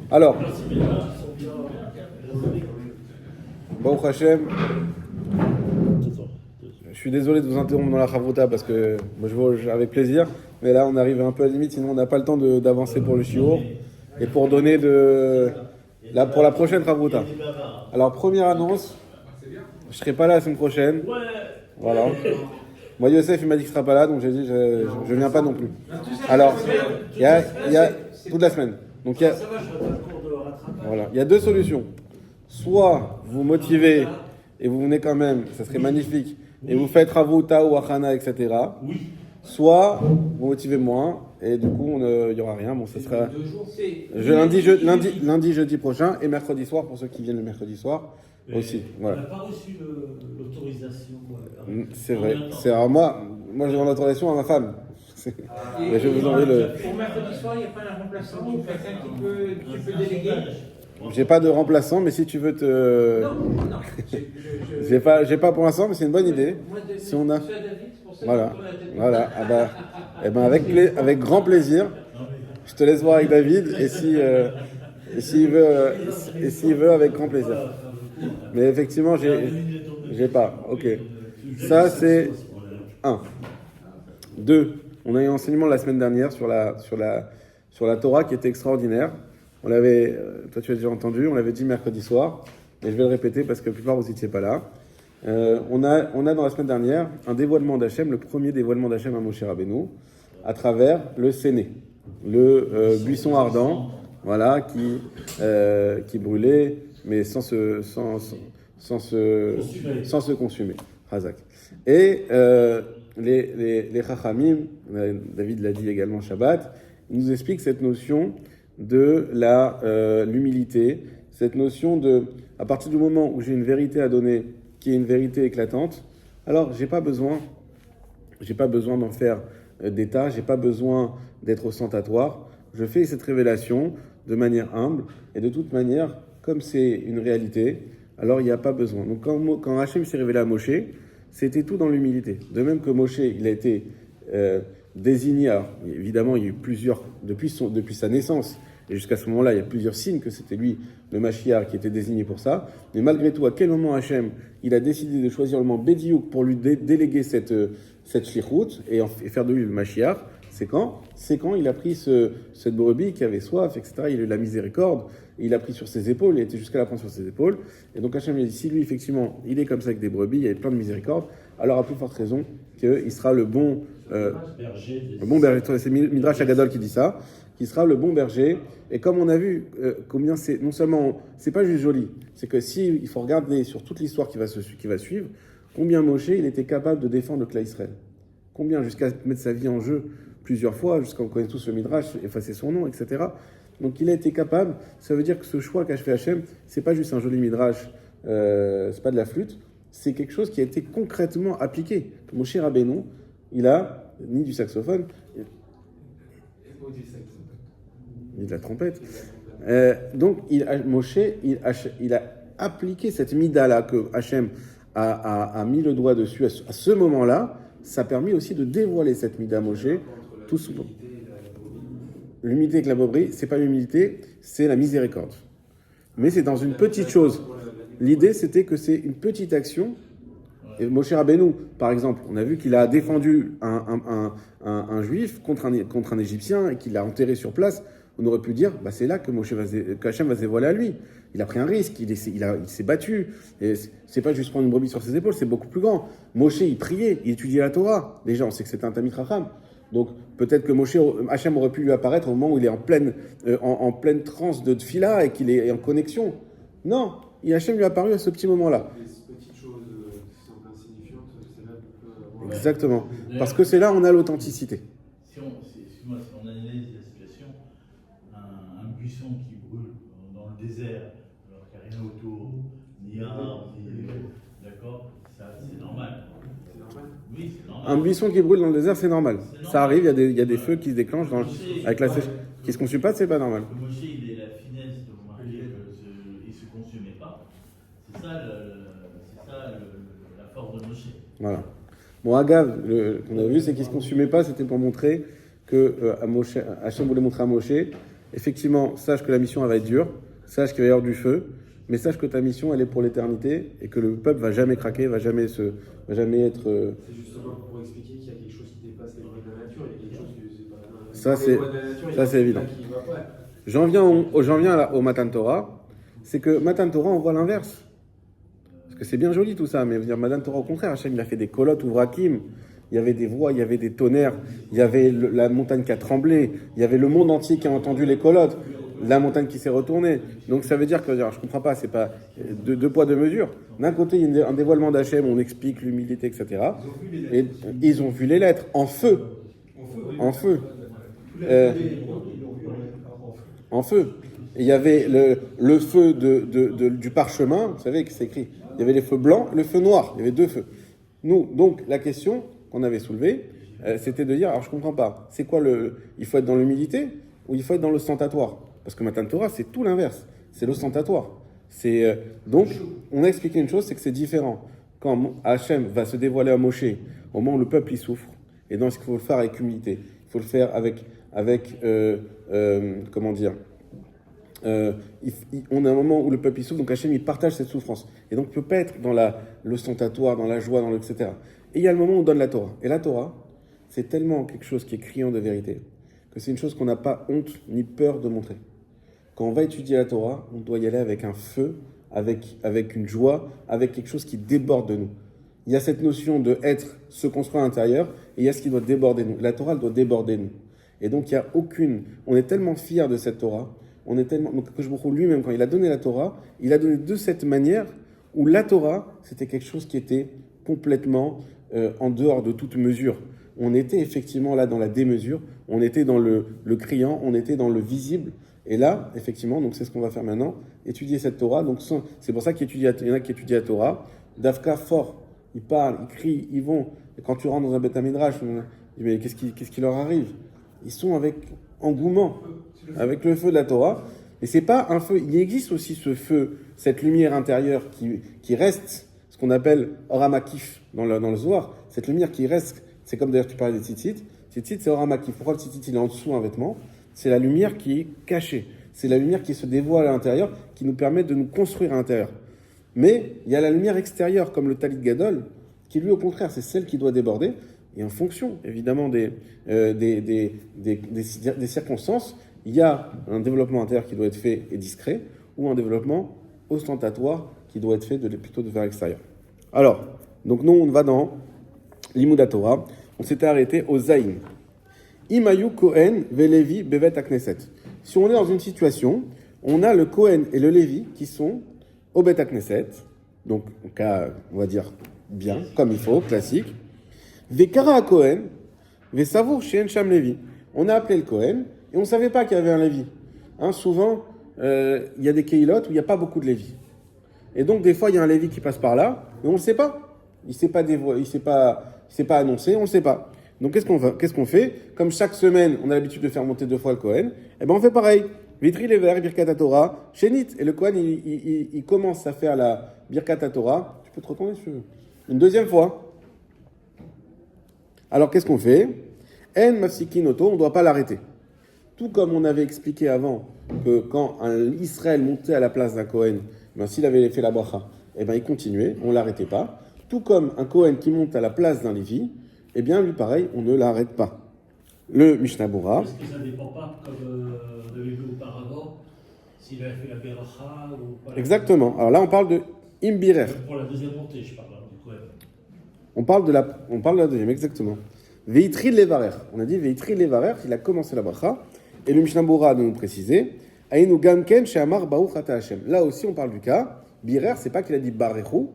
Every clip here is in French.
Alors, Baruch Hashem, je suis désolé de vous interrompre dans la Chavruta parce que moi, je vois avec plaisir, mais là on arrive un peu à la limite, sinon on n'a pas le temps d'avancer pour le shiur et pour donner pour la prochaine Chavruta. Alors, première annonce, je serai pas là la semaine prochaine. Voilà. Moi, Youssef, il m'a dit qu'il sera pas là, donc j'ai dit je viens pas non plus. Alors, il y a toute la semaine. Donc il y a deux solutions. Soit vous motivez et vous venez quand même, ça serait magnifique, et vous faites Ravuta ou Achana, etc. Soit vous motivez moins et du coup il n'y aura rien. Bon, ça sera lundi, jeudi prochain et mercredi soir pour ceux qui viennent le mercredi soir aussi. Voilà. On n'a pas reçu l'autorisation. C'est vrai. Alors moi j'ai mon autorisation à ma femme. Mais je vais vous envoyer le. Pour mercredi soir, il n'y a pas un remplaçant ou quelqu'un qui peut déléguer? J'ai pas de remplaçant, mais si tu veux te. Non. J'ai pas pour l'instant, mais c'est une bonne idée. Si on a. Voilà. Ah bah, eh ben avec grand plaisir. Je te laisse voir avec David et s'il veut avec grand plaisir. Mais effectivement, j'ai pas. Ok. Ça c'est 1. 2. On a eu un enseignement la semaine dernière sur la Torah qui était extraordinaire. On l'avait, toi tu as déjà entendu, on l'avait dit mercredi soir, et je vais le répéter parce que la plupart vous n'étiez pas là. On a dans la semaine dernière un dévoilement d'Hachem, le premier dévoilement d'Hachem à Moshe Rabbeinu, à travers le Séné, le buisson ardent, voilà, qui brûlait, mais sans se consumer. Hazak. Et les Chachamim, David l'a dit également Shabbat, ils nous expliquent cette notion de l'humilité, cette notion de, à partir du moment où j'ai une vérité à donner, qui est une vérité éclatante, alors j'ai pas besoin d'en faire d'état, j'ai pas besoin d'être ostentatoire, je fais cette révélation de manière humble, et de toute manière, comme c'est une réalité, alors il n'y a pas besoin. Donc quand Hachem s'est révélé à Moshe, c'était tout dans l'humilité. De même que Moshe, il a été désigné, alors évidemment il y a eu plusieurs, depuis sa naissance, et jusqu'à ce moment-là, il y a plusieurs signes que c'était lui, le Mashiach, qui était désigné pour ça. Mais malgré tout, à quel moment Hachem, il a décidé de choisir le moment Bédiouk pour lui déléguer cette shlichut et faire de lui le Mashiach? C'est quand il a pris cette brebis qui avait soif, etc. Il a eu la miséricorde, il a pris sur ses épaules, il était jusqu'à la prendre sur ses épaules. Et donc Hachem lui a dit, si lui, effectivement, il est comme ça avec des brebis, il y avait plein de miséricorde, alors à plus forte raison qu'il sera le bon berger. C'est Midrash Agadol qui dit ça, qui sera le bon berger. Et comme on a vu, combien c'est, non seulement, c'est pas juste joli, c'est que si il faut regarder sur toute l'histoire qui va suivre, combien Moshe, il était capable de défendre le Clan Israël. Combien, jusqu'à mettre sa vie en jeu plusieurs fois, jusqu'à on connaît tous le Midrash, effacer son nom, etc. Donc il a été capable, ça veut dire que ce choix qu'a fait Hachem, c'est pas juste un joli Midrash, c'est pas de la flûte, c'est quelque chose qui a été concrètement appliqué. Moshe Rabbeinu, il a ni du saxophone, ni de la trompette. Donc Moshe, il a appliqué cette mida-là que Hachem a mis le doigt dessus à ce moment-là. Ça a permis aussi de dévoiler cette mida Moshe. L'humilité avec la boberie, c'est pas l'humilité, c'est la miséricorde. Mais c'est dans une petite chose. L'idée, c'était que c'est une petite action. Et Moshe Rabbeinu, par exemple, on a vu qu'il a défendu un juif contre un Égyptien et qu'il l'a enterré sur place. On aurait pu dire, c'est là que Hachem va se dévoiler à lui. Il a pris un risque, il s'est battu. Et c'est pas juste prendre une brebis sur ses épaules, c'est beaucoup plus grand. Moshe, il priait, il étudiait la Torah. Déjà, on sait que c'était un Tamid Chacham. Donc peut-être que Hachem aurait pu lui apparaître au moment où il est en pleine transe de tfila et qu'il est en connexion. Non, Hachem lui est apparu à ce petit moment-là. Les petites choses qui sont insignifiantes, c'est là qu'on peut avoir... Exactement. Parce que c'est là où on a l'authenticité. Si on analyse la situation, un buisson qui brûle dans le désert, alors qu'il n'y a rien autour, ni arbre, d'accord, ça c'est normal. C'est normal. Oui, c'est normal. Un buisson qui brûle dans le désert, c'est normal. Ça arrive, il y a des feux qui se déclenchent avec la sèche. Qui se consument pas, c'est pas normal. Le Moshe, il est la finesse de remarquer qu'il ne se consumait pas. C'est ça, la force de Moshe. Voilà. Bon, Agav, qu'on a vu, c'est qu'il ne se consumait pas, c'était pour montrer que Hachem voulait montrer à Moshe effectivement, sache que la mission elle va être dure, sache qu'il va y avoir du feu, mais sache que ta mission elle est pour l'éternité et que le peuple va jamais craquer, va jamais être. C'est justement pour expliquer qu'il y a quelque chose qui dépasse les lois de la nature, il y a quelque chose que c'est pas. Ça, les c'est- lois de la nature, il y ça, a c'est un évident. qui va pas. J'en viens au Matan Torah, c'est que Matan Torah on voit l'inverse. Parce que c'est bien joli tout ça, mais dire Matan Torah au contraire, Hachem il a fait des kolotes ou vrakim, il y avait des voix, il y avait des tonnerres, il y avait la montagne qui a tremblé, il y avait le monde entier qui a entendu les kolotes, la montagne qui s'est retournée. Donc ça veut dire que, je comprends pas, c'est pas deux poids, deux mesures. D'un côté, il y a un dévoilement d'Hachem, on explique l'humilité, etc. Et ils ont vu les lettres en feu. En feu. En feu. Et il y avait le feu du parchemin, vous savez que c'est écrit. Il y avait les feux blancs, le feu noir. Il y avait deux feux. Nous, donc, la question qu'on avait soulevée, c'était de dire, alors je comprends pas, c'est quoi il faut être dans l'humilité ou il faut être dans l'ostentatoire? Parce que Matan Torah, c'est tout l'inverse. C'est l'ostentatoire. Donc, on a expliqué une chose, c'est que c'est différent. Quand Hachem va se dévoiler à Moshe, au moment où le peuple y souffre, et donc il faut le faire avec humilité, il faut le faire avec comment dire, on a un moment où le peuple y souffre, donc Hachem il partage cette souffrance. Et donc il ne peut pas être dans l'ostentatoire, dans la joie, etc. Et il y a le moment où on donne la Torah. Et la Torah, c'est tellement quelque chose qui est criant de vérité, que c'est une chose qu'on n'a pas honte ni peur de montrer. Quand on va étudier la Torah, on doit y aller avec un feu, avec une joie, avec quelque chose qui déborde de nous. Il y a cette notion de être, se construire à l'intérieur, et il y a ce qui doit déborder de nous. La Torah, elle doit déborder de nous. Et donc, il y a on est tellement fiers de cette Torah, donc Akadosh Baruch Hu lui-même, quand il a donné la Torah, il a donné de cette manière où la Torah, c'était quelque chose qui était complètement en dehors de toute mesure. On était effectivement là dans la démesure, on était dans le criant, on était dans le visible. Et là, effectivement, donc c'est ce qu'on va faire maintenant, étudier cette Torah. Donc c'est pour ça qu'il y en a qui étudient la Torah. Dafka fort, ils parlent, ils crient, ils vont. Et quand tu rentres dans un Beth Midrash, on dit mais qu'est-ce qui leur arrive? Ils sont avec engouement, avec le feu de la Torah. Et c'est pas un feu. Il existe aussi ce feu, cette lumière intérieure qui reste, ce qu'on appelle Oramakif dans le Zohar. Cette lumière qui reste, c'est comme d'ailleurs tu parlais des tzitzit. Tzitzit, c'est Oramakif. Pourquoi le tzitzit il est en dessous un vêtement? C'est la lumière qui est cachée. C'est la lumière qui se dévoile à l'intérieur, qui nous permet de nous construire à l'intérieur. Mais il y a la lumière extérieure, comme le Talit Gadol, qui lui, au contraire, c'est celle qui doit déborder. Et en fonction, évidemment, des circonstances, il y a un développement intérieur qui doit être fait et discret, ou un développement ostentatoire qui doit être fait plutôt de vers l'extérieur. Alors, donc nous, on va dans l'Imouda Torah. On s'était arrêté au Zaïm. Imayu Kohen Velevi Bevet Akneset. Si on est dans une situation, on a le Kohen et le Lévi qui sont au Bet Akneset, donc en cas, on va dire bien, comme il faut, classique. Vekara Kohen, Vesavour Shien Sham Lévi. On a appelé le Kohen et on ne savait pas qu'il y avait un Lévi. Souvent, il y a des Keilot où il n'y a pas beaucoup de Lévi. Et donc, des fois, il y a un Lévi qui passe par là, mais on ne le sait pas. Il ne s'est pas annoncé, on ne le sait pas. Donc, qu'est-ce qu'on fait? Comme chaque semaine, on a l'habitude de faire monter 2 fois le Kohen, eh ben on fait pareil. Vitri Lever, Birkat Torah, Shenit. Et le Kohen, il commence à faire la Birkat Torah. Tu peux te retourner si tu veux. Une deuxième fois. Alors, qu'est-ce qu'on fait? En Mafsikin Oto, on ne doit pas l'arrêter. Tout comme on avait expliqué avant que quand un Israël montait à la place d'un Kohen, s'il avait fait la bracha, eh ben il continuait, on ne l'arrêtait pas. Tout comme un Kohen qui monte à la place d'un Lévi, eh bien, lui, pareil, on ne l'arrête pas. Le Mishnah Bora. Est-ce que ça ne dépend pas, comme on avait vu auparavant, s'il avait fait la Beracha ou pas? Exactement. Alors là, on parle de Imbirer. Pour la deuxième montée, je parle, du Kohen. On parle de la deuxième, exactement. Veitri Levarer. On a dit Veitri Levarer, il a commencé la bracha. Et le Mishnah Bora de nous préciser Aïnou Gamken Sheamar Baruch Ata Hashem. Là aussi, on parle du cas. Birer, c'est pas qu'il a dit Barechu.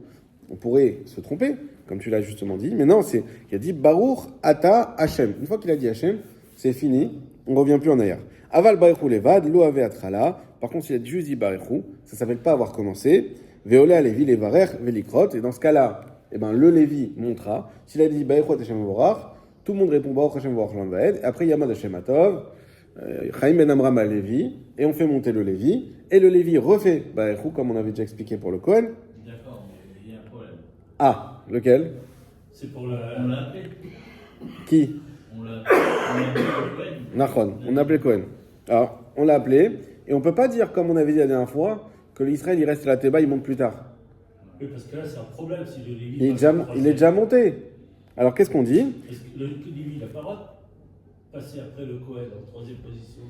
On pourrait se tromper, comme tu l'as justement dit, mais non, c'est qu'il a dit Baruch Ata Hashem. Une fois qu'il a dit Hashem, c'est fini, on ne revient plus en arrière. Aval Barechu Levad, Lo Ave Atrala. Par contre, s'il a juste dit Barechu, ça ne s'appelle pas avoir commencé. Veola Levi Levarer Velikrot. Et dans ce cas-là, eh ben, le Lévi montera. S'il a dit Barechu Hashem Vorach, tout le monde répond Baruch Hashem Vorach Lamvaed. Après, Yamad Hashem Atov, Chaim Ben Amram al Lévi, et on fait monter le Lévi. Et le Lévi refait Barechu, comme on avait déjà expliqué pour le Kohen. D'accord, mais il y a un problème. Ah, lequel? C'est pour la. On l'a appelé. Qui? On l'a appelé le Kohen. Nachon, on appelait Kohen. Alors, on l'a appelé, et on ne peut pas dire, comme on avait dit la dernière fois, que l'Israël il reste à la Théba, il monte plus tard. Oui, parce que là, c'est un problème si le Lévi. Il est déjà monté. Alors qu'est-ce qu'on dit? Est-ce que le Lévi n'a pas le droit de passer après le Kohen en troisième position?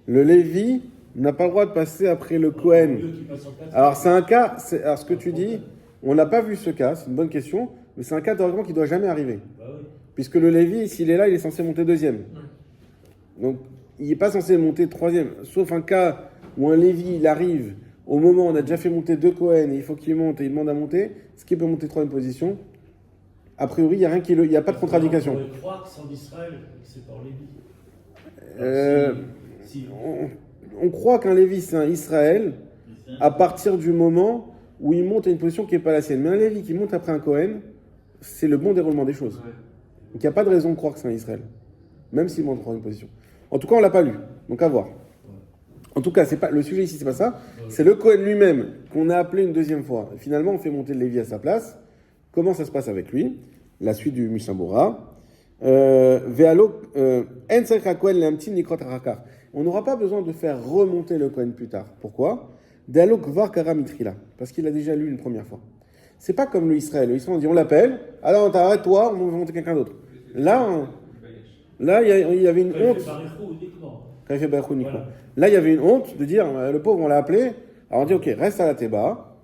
Le Lévi n'a pas le droit de passer après le Kohen. Alors c'est un cas, alors ce que tu dis, on n'a pas vu ce cas, c'est une bonne question, mais c'est un cas théoriquement qui ne doit jamais arriver. Bah oui. Puisque le Lévi, s'il est là, il est censé monter deuxième. Donc il n'est pas censé monter troisième, sauf un cas où un Lévi, il arrive au moment où on a déjà fait monter deux Kohen, et il faut qu'il monte et il demande à monter, ce qui peut monter troisième position. A priori, il n'y a rien qui il n'y a pas de contradiction. On pourrait croire que c'est en Israël, que c'est par Lévi. Si. On croit qu'un Lévi, c'est un Israël à partir du moment où il monte à une position qui n'est pas la sienne. Mais un Lévi qui monte après un Kohen, c'est le bon déroulement des choses. Ouais. Donc il n'y a pas de raison de croire que c'est un Israël, même s'il monte en troisième position. En tout cas, on ne l'a pas lu, donc à voir. En tout cas, c'est pas, le sujet ici, c'est pas ça. C'est le Kohen lui-même qu'on a appelé une deuxième fois. Et finalement, on fait monter le Lévi à sa place. Comment ça se passe avec lui? La suite du Mishnah Bora. On n'aura pas besoin de faire remonter le Kohen plus tard. Pourquoi? Parce qu'il a déjà lu une première fois. C'est pas comme le Israël. Le Israël, on dit on l'appelle, alors t'arrêtes toi, on va monter quelqu'un d'autre. Là, il y avait une honte. Quand il fait Baruch Hu, Voilà. Là, il y avait une honte de dire le pauvre, on l'a appelé. Alors on dit ok, reste à la Théba,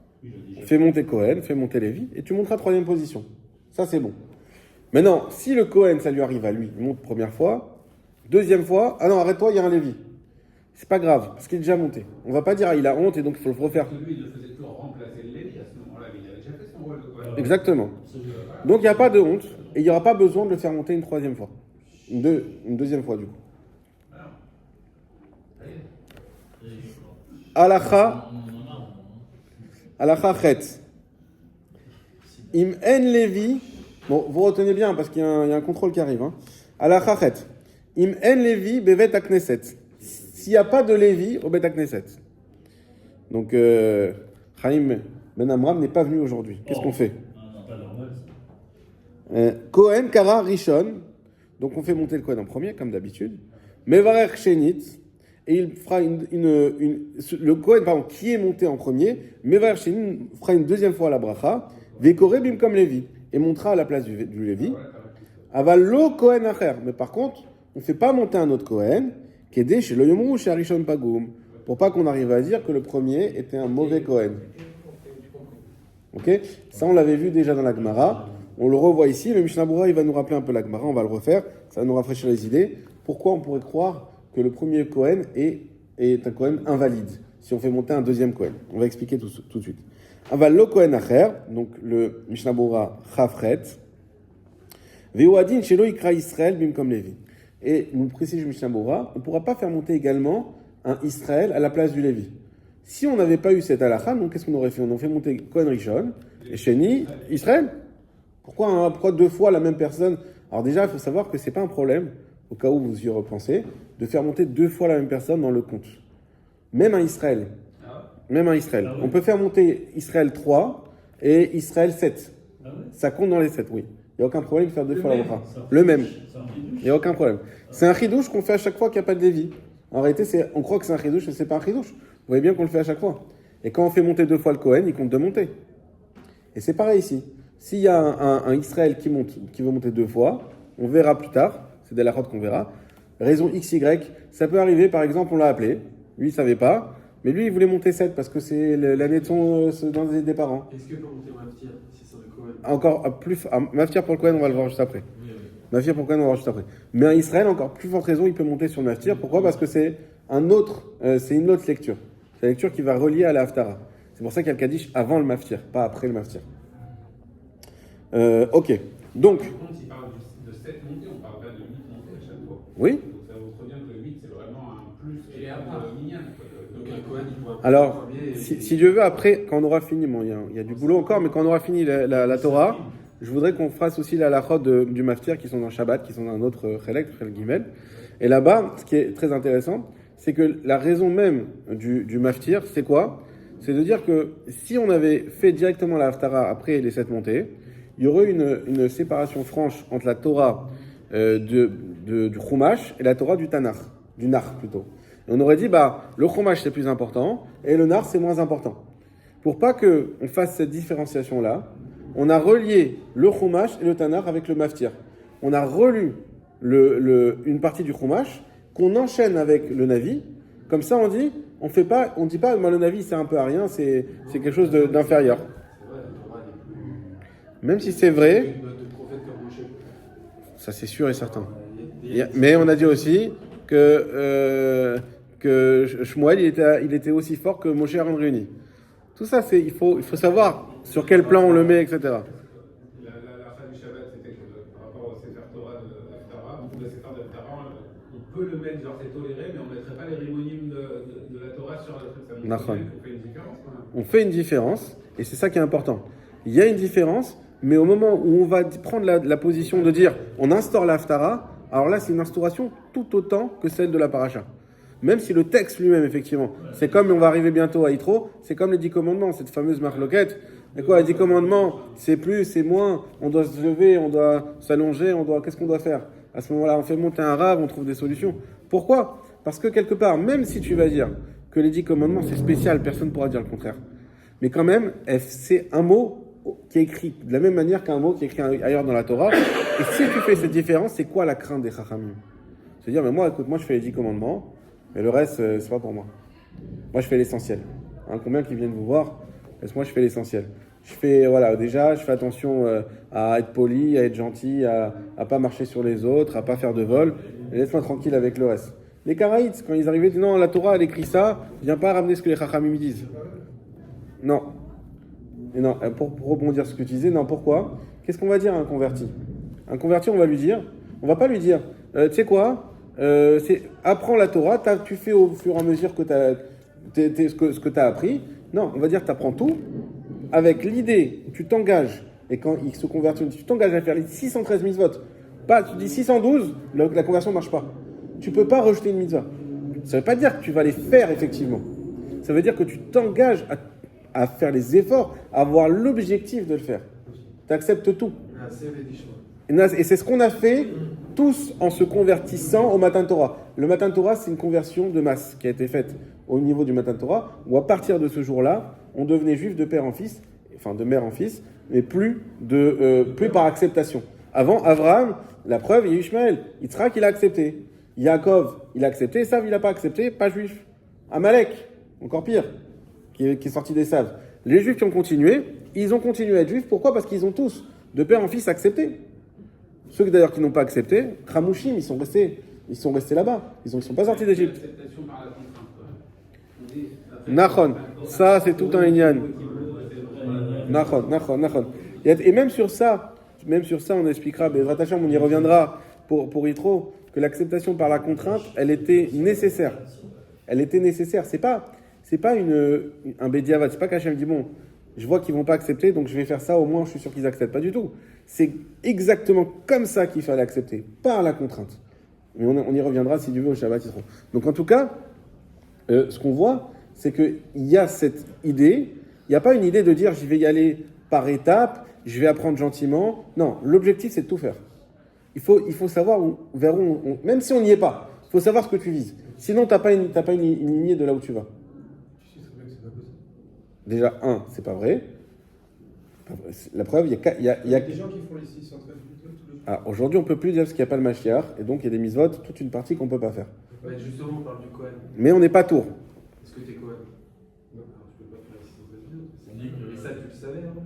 fais monter Kohen, fais monter Lévi, et tu monteras troisième position. Ça, c'est bon. Maintenant, si le Kohen, ça lui arrive à lui, il monte première fois, deuxième fois, ah non, arrête-toi, il y a un Lévi. C'est pas grave, parce qu'il est déjà monté. On va pas dire, ah, il a honte et donc il faut le refaire. Parce que lui, il ne faisait toujours remplacer le Lévi à ce moment-là, mais il avait déjà fait son rôle de Kohen. Exactement. Donc il n'y a pas de honte, et il n'y aura pas besoin de le faire monter une troisième fois. Une deuxième fois, du coup. Alacha, Alacha chet. Im en Lévi. Bon, vous retenez bien parce qu'il y a un contrôle qui arrive. Hein. Alacha chet. Im en Lévi bevet akneset. S'il n'y a pas de Lévi au Bet Knesset. Donc, Chaim Ben Amram n'est pas venu aujourd'hui. Qu'est-ce qu'on fait? Pas normal, ça. Kohen Kara Rishon. Donc, on fait monter le Kohen en premier, comme d'habitude. Mevarer Shenit. Et il fera le Kohen, pardon, qui est monté en premier, Mevarer Shenit fera une deuxième fois la bracha. Vekore bim comme Lévi. Et montera à la place du Lévi. Aval lo Kohen acher. Mais par contre, on ne fait pas monter un autre Kohen. Kédé chez le Yomru chez Arishon Pagoum. Pour pas qu'on arrive à dire que le premier était un mauvais Kohen. Ok? Ça, on l'avait vu déjà dans la Gemara. On le revoit ici. Le Mishnah Bura, il va nous rappeler un peu la Gemara. On va le refaire. Ça va nous rafraîchir les idées. Pourquoi on pourrait croire que le premier Kohen est un Kohen invalide si on fait monter un deuxième Kohen? On va expliquer tout de suite. Aval lo Kohen acher. Donc le Mishnah Bura chafret. Ve'uadin shelo ikra Israël bim comme Lévi. Et nous précise Mishnah Bora, on ne pourra pas faire monter également un Israël à la place du Lévi. Si on n'avait pas eu cette halakha, donc qu'est-ce qu'on aurait fait? On aurait fait monter Kohen Rishon et Sheni, Israël. Pourquoi deux fois la même personne? Alors déjà, il faut savoir que ce n'est pas un problème, au cas où vous y repensez, de faire monter deux fois la même personne dans le compte. Même un Israël. Même un Israël. On peut faire monter Israël 3 et Israël 7. Ah ouais? Ça compte dans les 7, oui. Il n'y a aucun problème de faire deux fois la bracha. Le même. Il n'y a aucun problème. C'est un chidouche qu'on fait à chaque fois qu'il n'y a pas de Lévi. En réalité, on croit que c'est un chidouche, mais ce n'est pas un chidouche. Vous voyez bien qu'on le fait à chaque fois. Et quand on fait monter deux fois le Kohen, il compte deux montées. Et c'est pareil ici. S'il y a un Israël qui veut monter deux fois, on verra plus tard, c'est de la route qu'on verra, raison XY, ça peut arriver, par exemple, on l'a appelé, lui il ne savait pas, mais lui il voulait monter 7 parce que c'est l'année de dans des parents. Est-ce que pour monter Maftir, si c'est un Kohen? Encore plus, Maftir pour le Kohen, on va le voir juste après. Maftir pour le Kohen, on va le voir juste après. Mais un Israël, encore plus forte raison, il peut monter sur le Maftir. Pourquoi? Parce que c'est une autre lecture. C'est la lecture qui va relier à la Haftara. C'est pour ça qu'il y a le Kaddish avant le Maftir, pas après le Maftir. Ok, donc. Par contre, s'il parle de 7 montées, on parle pas de 8 montées à chaque fois. Oui. Donc ça vous prouve bien que le 8, c'est vraiment un plus et un minyan. Donc un Kohen, il pourra Alors, premier et- si Dieu veut, après, quand on aura fini, bon, il y a du boulot encore, mais quand on aura fini la Torah, je voudrais qu'on fasse aussi la halachot du Maftir qui sont dans Shabbat, qui sont dans un autre Chelek, Chelek Gimel. Et là-bas, ce qui est très intéressant, c'est que la raison même du Maftir, c'est quoi? C'est de dire que si on avait fait directement la Haftara après les 7 montées, il y aurait une séparation franche entre la Torah du Chumash et la Torah du Tanakh, du Nach plutôt. Et on aurait dit, le chumash c'est plus important et le nar c'est moins important. Pour pas qu'on fasse cette différenciation-là, on a relié le chumash et le tanar avec le maftir. On a relu une partie du chumash qu'on enchaîne avec le navi. Comme ça, on dit pas, le navi c'est un peu à rien, c'est quelque chose d'inférieur. C'est vrai, la Torah n'est plus. Même si c'est vrai, De prophète comme Moshe. ça c'est sûr et certain. Il y a des- Mais on a dit aussi que Shmuel il était aussi fort que Moshe Aaron réunis. Tout ça, il faut savoir sur quel plan on le met, etc. La fin du Shabbat, c'était que par rapport au Sefer Torah de Haftara, le Sefer de Haftara, on peut le mettre, genre c'est toléré, mais on ne mettrait pas les rimonymes de la Torah sur le truc. Ça montre Nachon. bien qu'on fait une différence quand même. On fait une différence, et c'est ça qui est important. Il y a une différence, mais au moment où on va prendre la position de dire on instaure l'Haftara, alors là, c'est une instauration tout autant que celle de la paracha. Même si le texte lui-même, effectivement, c'est comme, on va arriver bientôt à Yitro, c'est comme les 10 commandements, cette fameuse marloquette. Et quoi, les 10 commandements, c'est plus, c'est moins, on doit se lever, on doit s'allonger, qu'est-ce qu'on doit faire? À ce moment-là, on fait monter un rave, on trouve des solutions. Pourquoi? Parce que quelque part, même si tu vas dire que les 10 commandements, c'est spécial, personne ne pourra dire le contraire. Mais quand même, c'est un mot qui est écrit de la même manière qu'un mot qui est écrit ailleurs dans la Torah. Et si tu fais cette différence, c'est quoi la crainte des Chachamim? C'est dire, mais moi, écoute, moi je fais les 10 commandements, mais le reste, c'est pas pour moi. Moi, je fais l'essentiel. Combien qui viennent vous voir? Parce que moi, je fais l'essentiel. Je fais attention à être poli, à être gentil, à pas marcher sur les autres, à pas faire de vol. Et laisse-moi tranquille avec le reste. Les Karaïtes, quand ils arrivaient, ils disaient, non, la Torah, elle écrit ça, viens pas ramener ce que les Chachamim disent. Non. Et non, pour rebondir sur ce que tu disais, non, pourquoi? Qu'est-ce qu'on va dire à un converti? Un converti, on va pas lui dire, tu sais quoi? Apprends la Torah, tu fais au fur et à mesure que ce que tu as appris. Non, on va dire tu apprends tout avec l'idée, tu t'engages, et quand il se convertit, tu t'engages à faire les 613 mitzvot. Pas, tu dis 612, la conversion ne marche pas. Tu peux pas rejeter une mitzvah. Ça ne veut pas dire que tu vas les faire effectivement. Ça veut dire que tu t'engages à faire les efforts, à avoir l'objectif de le faire. Tu acceptes tout. Et c'est ce qu'on a fait tous en se convertissant au Matan Torah. Le Matan Torah, c'est une conversion de masse qui a été faite au niveau du Matan Torah, où à partir de ce jour-là, on devenait juif de père en fils, enfin de mère en fils, mais plus par acceptation. Avant, Abraham, la preuve, il y a Ishmaël. Yitzhak, il a accepté. Yaakov, il a accepté. Esav, il n'a pas accepté, pas juif. Amalek, encore pire, qui est sorti des Saves. Les juifs qui ont continué, ils ont continué à être juifs. Pourquoi? Parce qu'ils ont tous, de père en fils, accepté. Ceux d'ailleurs qui n'ont pas accepté, Khamouchim, ils sont restés là-bas. Ils ne sont pas sortis d'Égypte. L'acceptation par la contrainte, quoi. On dit, après, Nachon, ça c'est tout un inyan. Nachon. Et même sur ça, on expliquera, Bezrat Hashem, on y reviendra pour Yitro, que l'acceptation par la contrainte, elle était nécessaire. C'est pas un bédiavad, c'est pas qu'Hachem dit bon, je vois qu'ils vont pas accepter, donc je vais faire ça, au moins je suis sûr qu'ils acceptent. Pas du tout. C'est exactement comme ça qu'il fallait accepter, par la contrainte. Mais on y reviendra si Dieu veut au Shabbat Yitro. Donc en tout cas, ce qu'on voit, c'est qu'il y a cette idée, il n'y a pas une idée de dire je vais y aller par étapes, je vais apprendre gentiment. Non, l'objectif c'est de tout faire. Il faut savoir vers où même si on n'y est pas, il faut savoir ce que tu vises. Sinon, tu n'as pas une lignée de là où tu vas. Déjà, c'est pas vrai. La preuve, il y a des gens qui font les 613 mitzvot tous les jours. Ah, aujourd'hui, on ne peut plus dire parce qu'il n'y a pas le Mashiach, et donc il y a des mitzvot, toute une partie qu'on ne peut pas faire. Ouais, justement, on parle du Kohen. Mais on n'est pas tour. Est-ce que t'es Kohen? Non, alors tu peux pas faire les 613 On dit que- mitzvot. Et ça, tu le savais, non?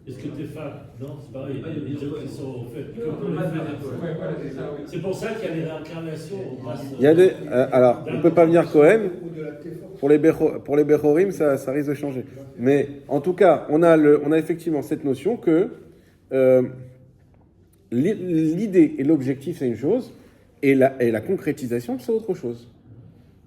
Est-ce que t'es fan? Non, c'est pareil. Il y a des gens qui sont faits que On pour peut les pas faire. faire des Kohen. Ouais, voilà, c'est ça, oui. C'est pour ça qu'il y a les réincarnations. Il y a des, alors, on ne peut pas venir Cohen. Pour les Bechorim, ça risque de changer. Mais en tout cas, on a effectivement cette notion que l'idée et l'objectif, c'est une chose, et la concrétisation, c'est autre chose.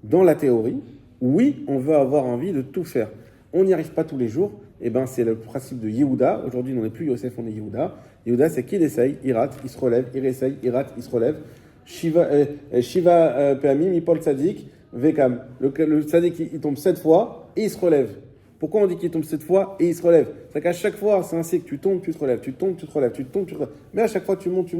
Dans la théorie, oui, on veut avoir envie de tout faire. On n'y arrive pas tous les jours. Et ben, c'est le principe de Yehuda. Aujourd'hui, on n'est plus Yosef, on est Yehuda. Yehuda, c'est qu'il essaye, il rate, il se relève, il essaye, il rate, il se relève. Shiva Peamim, Ipol Tzadik, Vekam. Le Tzadik, il tombe 7 fois et il se relève. Pourquoi on dit qu'il tombe 7 fois et il se relève? C'est qu'à chaque fois, c'est ainsi que tu tombes, tu te relèves, tu tombes, tu te relèves, tu tombes, tu te relèves. Mais à chaque fois, tu montes.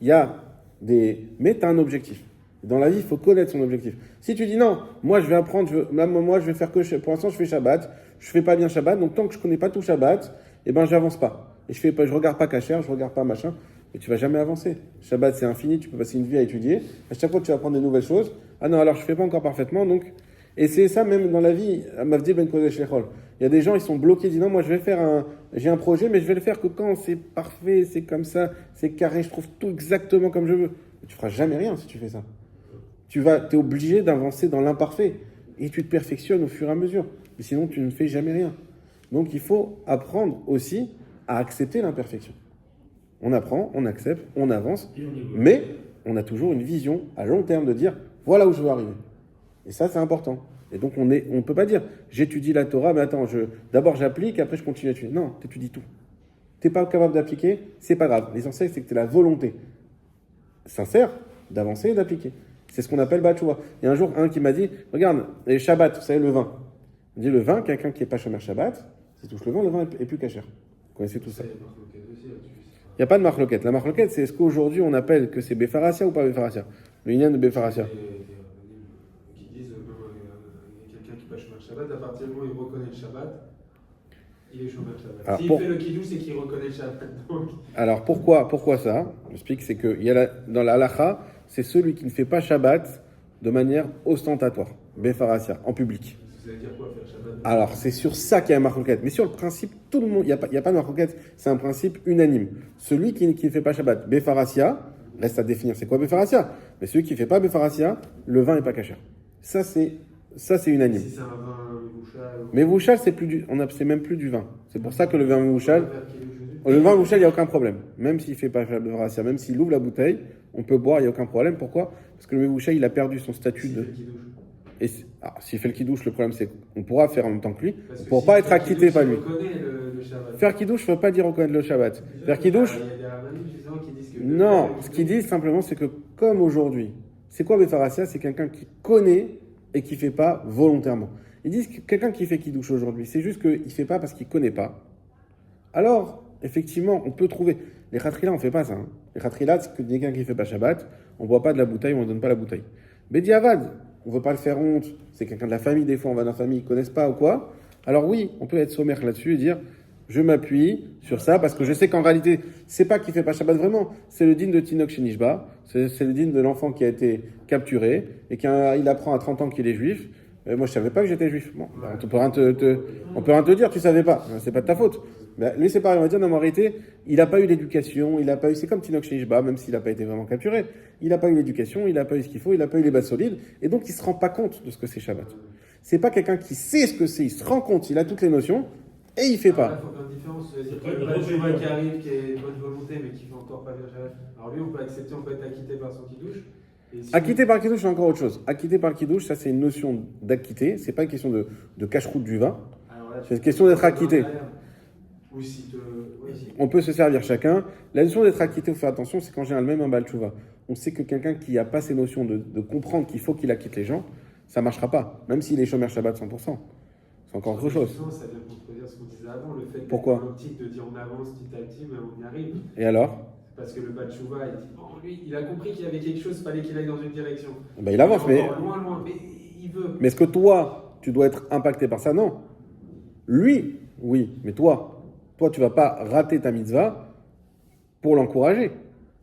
Il y a mais tu as un objectif. Dans la vie, il faut connaître son objectif. Si tu dis non, moi je vais apprendre, moi je vais faire que, pour l'instant je fais Shabbat, je fais pas bien Shabbat, donc tant que je connais pas tout Shabbat, eh ben j'avance pas. Et je regarde pas Kasher, je regarde pas machin, et tu vas jamais avancer. Shabbat c'est infini, tu peux passer une vie à étudier. À chaque fois tu vas apprendre des nouvelles choses. Ah non, alors je fais pas encore parfaitement, donc. Et c'est ça même dans la vie, à Mavdi Ben Kodesh Lechol. Il y a des gens, ils sont bloqués, ils disent non, moi j'ai un projet, mais je vais le faire que quand c'est parfait, c'est comme ça, c'est carré, je trouve tout exactement comme je veux. Tu feras jamais rien si tu fais ça. Tu es obligé d'avancer dans l'imparfait et tu te perfectionnes au fur et à mesure. Mais sinon, tu ne fais jamais rien. Donc, il faut apprendre aussi à accepter l'imperfection. On apprend, on accepte, on avance, mais on a toujours une vision à long terme de dire voilà où je veux arriver. Et ça, c'est important. Et donc, on ne peut pas dire j'étudie la Torah, mais attends, d'abord j'applique, après je continue à étudier. Non, tu étudies tout. Tu n'es pas capable d'appliquer, c'est pas grave. L'essentiel, c'est que tu as la volonté sincère d'avancer et d'appliquer. C'est ce qu'on appelle Batchoua. Il y a un jour, un qui m'a dit, regarde, les Shabbat, vous savez, le vin. On dit le vin, quelqu'un qui n'est pas Shomer Shabbat, s'il touche le vin est plus kasher. Vous connaissez tout ça. Il n'y a pas de marloquette. La marloquette, c'est est-ce qu'aujourd'hui on appelle que c'est Befarasia ou pas Befarasia? Le Inyan de Befarasia. Qui disent, quelqu'un qui n'est pas Shomer Shabbat, à partir du moment où il reconnaît le Shabbat, il est Shomer Shabbat. Alors, s'il fait le Kiddush, c'est qu'il reconnaît le Shabbat. Donc... Alors pourquoi ça? J'explique, c'est que dans la halacha, c'est celui qui ne fait pas Shabbat de manière ostentatoire, Befarasia, en public. Vous allez dire quoi, faire Shabbat? Alors c'est sur ça qu'il y a un marloquette. Mais sur le principe, tout le monde, il n'y a pas de marloquette, c'est un principe unanime. Celui qui ne fait pas Shabbat, Befarasia, reste à définir c'est quoi Befarasia. Mais celui qui ne fait pas Befarasia, le vin n'est pas kasher. Ça c'est unanime. Si c'est un vin Mevouchal... Mais Mevouchal, c'est même plus du vin. C'est pour ça que le vin Mevouchal... Le vin Mevouchal, il n'y a aucun problème. Même s'il ne fait pas Befarasia, même s'il ouvre la bouteille, on peut boire, il n'y a aucun problème. Pourquoi? Parce que le Mevouchal, il a perdu son statut de... Et s'il fait le kidouche, le problème c'est qu'on pourra faire en même temps que lui, on ne pourra pas être acquitté par lui. Faire kidouche, ne veut pas dire reconnaître le Shabbat. Faire kidouche... Non, ce qu'il dit simplement, c'est que comme aujourd'hui, c'est quoi Befarasia? C'est quelqu'un qui connaît et qui ne fait pas volontairement. Ils disent que quelqu'un qui fait kidouche aujourd'hui, c'est juste qu'il ne fait pas parce qu'il ne connaît pas. Alors, effectivement, on peut trouver... Les khatrila, on ne fait pas ça. Hein. Les khatrila, c'est que quelqu'un qui ne fait pas Shabbat, on ne boit pas de la bouteille, on ne donne pas la bouteille. Bediavad, on ne veut pas le faire honte, c'est quelqu'un de la famille, des fois on va dans la famille, ils ne connaissent pas ou quoi. Alors oui, on peut être sommaire là-dessus et dire, je m'appuie sur ça, parce que je sais qu'en réalité, c'est pas qu'il ne fait pas Shabbat vraiment, c'est le din de Tinok Shenishba, c'est le din de l'enfant qui a été capturé, et qu'il apprend à 30 ans qu'il est juif. Moi je ne savais pas que j'étais juif. Bon, on peut rien te dire, tu ne savais pas, c'est pas de ta faute. Mais lui c'est pareil, on va dire, non, en réalité, il n'a pas eu l'éducation, c'est comme Tinok Shenishba, même s'il n'a pas été vraiment capturé, il n'a pas eu l'éducation, il n'a pas eu ce qu'il faut, il n'a pas eu les bases solides, et donc il ne se rend pas compte de ce que c'est Shabbat. C'est pas quelqu'un qui sait ce que c'est, il se rend compte, il a toutes les notions, et il ne fait pas. Il faut faire une différence, c'est-à-dire qu'il y a Batchoua qui arrive, qui est de bonne volonté, mais qui ne fait encore pas bien Shabbat. Alors lui, on peut accepter, on peut être acquitté par son kidouche. Acquitté par le kidouche, c'est encore autre chose. Acquitté par le kidouche, ça c'est une notion d'acquitté, c'est pas une question de cache-route du vin, c'est une question d'être acquitté. On peut se servir chacun. La notion d'être acquitté, il faut faire attention, c'est qu'en général, même un Baal Tshuva, on sait que quelqu'un qui n'a pas ces notions de comprendre qu'il faut qu'il acquitte les gens, ça ne marchera pas, même s'il est Shomer Shabbat 100%. C'est encore autre chose. Ça vient contredire ce qu'on disait avant, le fait pourquoi l'optique de dire on avance petit à petit, mais on y arrive. Et alors? Parce que le Baal Tshuva, il dit bon, lui, il a compris qu'il y avait quelque chose, il fallait qu'il aille dans une direction. Ben, il avance, mais. Loin, mais il veut. Mais est-ce que toi, tu dois être impacté par ça? Non. Lui, oui, mais toi, tu ne vas pas rater ta mitzvah pour l'encourager.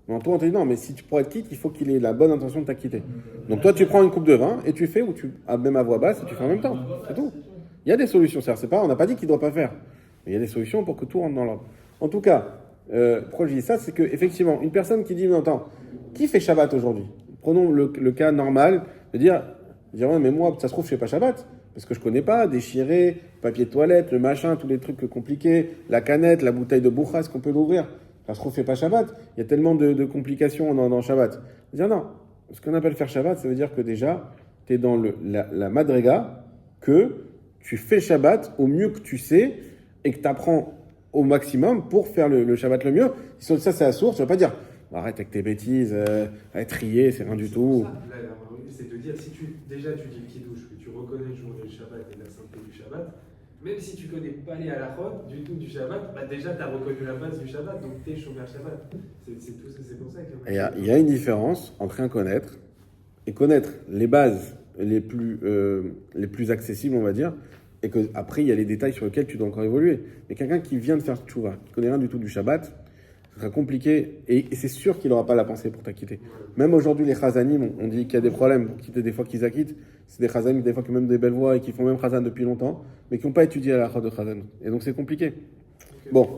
Non, toi, on te dit non, mais si tu pourrais être quitte, il faut qu'il ait la bonne intention de t'acquitter. Donc toi, tu prends une coupe de vin et tu fais, ou tu même à voix basse, et tu fais en même temps. C'est tout. Il y a des solutions, c'est pas, on n'a pas dit qu'il ne doit pas faire. Mais il y a des solutions pour que tout rentre dans l'ordre. En tout cas, pourquoi je dis ça, c'est qu'effectivement, une personne qui dit, mais attends, qui fait Shabbat aujourd'hui? Prenons le cas normal, de dire ouais, mais moi, ça se trouve, je ne fais pas Shabbat. Parce que je ne connais pas, déchirer, papier de toilette, le machin, tous les trucs compliqués, la canette, la bouteille de boucha, est-ce qu'on peut l'ouvrir? Ça se trouve, fait pas Shabbat. Il y a tellement de complications dans Shabbat. Dire non, ce qu'on appelle faire Shabbat, ça veut dire que déjà, tu es dans la madrega, que tu fais Shabbat au mieux que tu sais, et que tu apprends au maximum pour faire le Shabbat le mieux. Ça, c'est la source, tu ne vas pas dire, arrête avec tes bêtises, arrête trier, c'est rien du tout. C'est de dire, si tu dis le kidouche, que tu reconnais le jour du Shabbat et la sainteté du Shabbat, même si tu connais pas les halachot du tout du Shabbat, bah déjà tu as reconnu la base du Shabbat, donc tu es Shomer Shabbat. C'est pour ça que... Il y a une différence entre rien connaître et connaître les bases les plus accessibles, on va dire, et qu'après, il y a les détails sur lesquels tu dois encore évoluer. Mais quelqu'un qui vient de faire tchouva, qui connaît rien du tout du Shabbat, ce sera compliqué, et c'est sûr qu'il n'aura pas la pensée pour t'acquitter. Même aujourd'hui, les chazanim, on dit qu'il y a des problèmes pour quitter des fois qu'ils acquittent. C'est des chazanim, des fois qui ont même des belles voix et qui font même chazan depuis longtemps, mais qui n'ont pas étudié la halakha de chazan. Et donc c'est compliqué. Bon.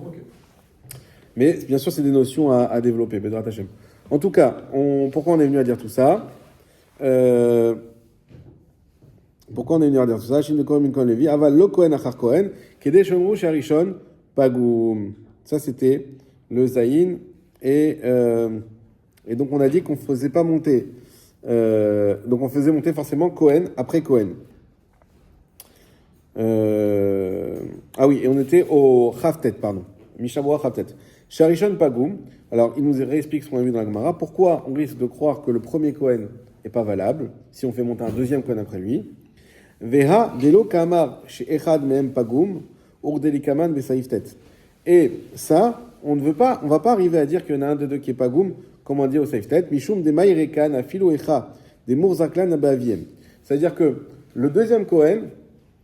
Mais bien sûr, c'est des notions à développer, Bedrat Hashem. En tout cas, pourquoi on est venu à dire tout ça Pourquoi on est venu à dire tout ça Shin de Kohen min Kohen Levi, Aval lo Kohen achar Kohen, Kedei shomru sharishon pagum. Ça, c'était le Zayin. Et donc, on a dit qu'on ne faisait pas monter. Donc, on faisait monter forcément Kohen après Kohen. Ah oui, et on était au Chavtet, pardon. Mishabura Chavtet. Sharishon Pagum. Alors, il nous réexplique ce qu'on a vu dans la Gemara. Pourquoi on risque de croire que le premier Kohen n'est pas valable si on fait monter un deuxième Kohen après lui? Veha delo kamar chez Echad mehem Pagum urdeli kaman besaiftet. Et ça, on ne va pas arriver à dire qu'il y en a un de deux qui est Pagum, comme on dit au Saiftet. Mishum de Maïrekan afilo echa des Mourzaklan abaviem. C'est-à-dire que le deuxième Kohen,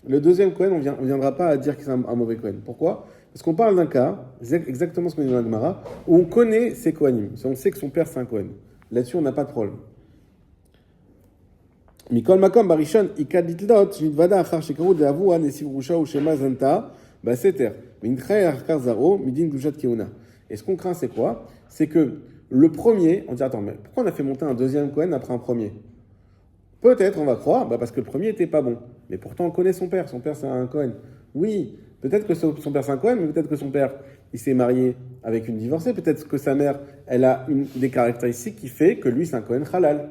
on ne viendra pas à dire que c'est un mauvais Kohen. Pourquoi? Parce qu'on parle d'un cas, exactement ce qu'on dit dans la Gemara, où on connaît ses Kohanim. On sait que son père c'est un Kohen. Là-dessus, on n'a pas de problème. Mikol makom barishon ikaditlot shnitvada achar shekaru deavu an esivrusha ou shema zanta baseter minchay achar zaro midin gushat keuna. Et ce qu'on craint, c'est quoi? C'est que le premier, on dit attends, mais pourquoi on a fait monter un deuxième Kohen après un premier? Peut-être, on va croire, parce que le premier était pas bon. Mais pourtant, on connaît son père. Son père, c'est un Kohen. Oui, peut-être que son père, c'est un Kohen, mais peut-être que son père, il s'est marié avec une divorcée. Peut-être que sa mère, elle a des caractéristiques qui fait que lui, c'est un Kohen halal.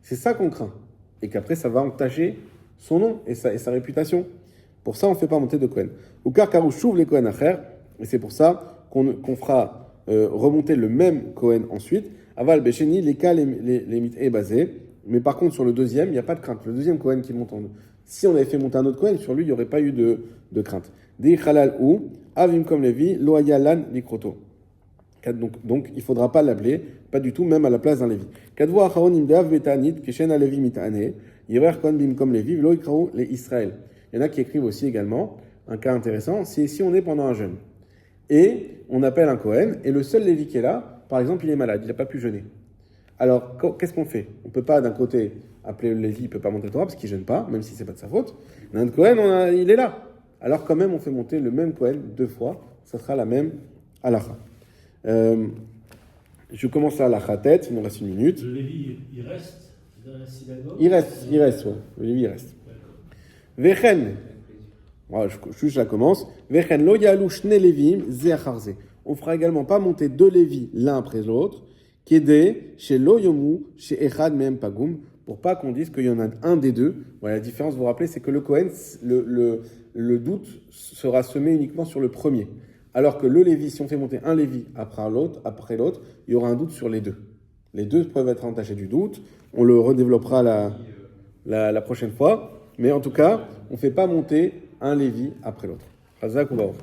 C'est ça qu'on craint. Et qu'après, ça va entacher son nom et sa réputation. Pour ça, on ne fait pas monter de Kohen. Ou car karouchouv les Kohen acher. Et c'est pour ça qu'on fera remonter le même Kohen ensuite. Aval becheni, les cas, les mit basés. Mais par contre, sur le deuxième, il n'y a pas de crainte. Le deuxième Kohen qui monte en nous. Si on avait fait monter un autre Kohen, sur lui, il n'y aurait pas eu de crainte. Dei halal ou, avim comme Levi, loaya lan likroto. Donc, il ne faudra pas l'appeler, pas du tout, même à la place d'un Lévi. Kadvo acharon imdeav betanit, keshen a Levi mitane, yirer kon bim comme Levi, vlo ikrao les Israël. Il y en a qui écrivent aussi également, un cas intéressant, c'est si on est pendant un jeûne. Et on appelle un Kohen, et le seul Lévi qui est là, par exemple, il est malade, il n'a pas pu jeûner. Alors, qu'est-ce qu'on fait? On ne peut pas, d'un côté, appeler le Lévi, il ne peut pas monter Torah, parce qu'il ne gêne pas, même si ce n'est pas de sa faute. D'un Kohen, il est là. Alors, quand même, on fait monter le même Kohen 2 fois, ça sera la même halakha. Je commence à la tête, il nous reste 1 minute. Le Lévi, il reste dans la synagogue? Il reste, ouais. Le Lévi, il reste. Vechen. Voilà, je la commence. Vechen lo yalu shne Lévim ze acharze. On fera également pas monter 2 Lévis l'un après l'autre. Kédé, chez Loyomu, chez Echad Mehem Pagum, pour pas qu'on dise qu'il y en a un des deux. Voilà, la différence, vous vous rappelez, c'est que le Kohen, le doute sera semé uniquement sur le premier. Alors que le Lévi, si on fait monter un Lévi après l'autre, il y aura un doute sur les deux. Les deux peuvent être entachés du doute. On le redéveloppera la prochaine fois. Mais en tout cas, on ne fait pas monter un Lévi après l'autre. Chazak ou Baruch.